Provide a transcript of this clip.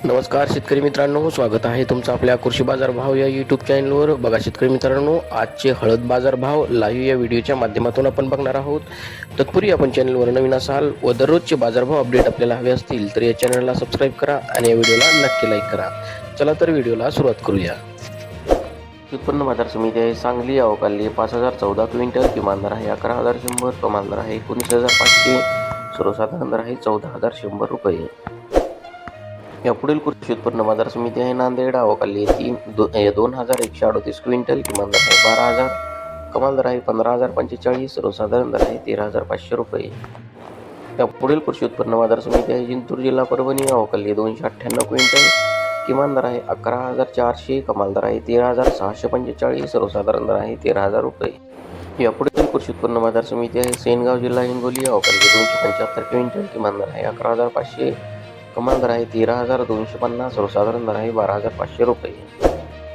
नमस्कार शेतकरी मित्रांनो, स्वागत आहे तुमचं आपल्या कृषी बाजार भाव या यूट्यूब चॅनलवर. बघा शेतकरी मित्रांनो, आजचे हळद बाजार भाव लाईव्ह या व्हिडिओच्या माध्यमातून आपण बघणार आहोत. तत्पूर्वी आपण चॅनलवर नवीन असाल व दररोजचे बाजारभाव अपडेट आपल्याला हवे असतील तर या चॅनलला सबस्क्राईब करा आणि या व्हिडिओला नक्की लाईक करा. चला तर व्हिडिओला सुरुवात करूया. उत्पन्न बाजार समिती आहे सांगली, अवकाली 5014 क्विंटल, किमान दर आहे 11100, कमाल दर आहे 19500, सर्वसाधारण दर आहे 14100 रुपये. या पुढील कृषी उत्पन्न बाजार समिती आहे नांदेड, अवकाली 2138 क्विंटल, किमान दर आहे 12000, कमाल दर आहे 15045, सर्वसाधारण दर आहे 13500 रुपये. या पुढील कृषी उत्पन्न बाजार समिती आहे जिंतूर जिल्हा परभणी, अवकाली 298 क्विंटल, किमान दर आहे 11400, कमाल दर आहे 13645, सर्वसाधारण दर आहे 13000 रुपये. या पुढील कृषी उत्पन्न बाजार समिती आहे सेनगाव जिल्हा हिंगोली, अवकाली 275 क्विंटल, किमान दर आहे 11500, कमाल दर आहे 13250, सर्वसाधारण दर आहे 12500 रुपये.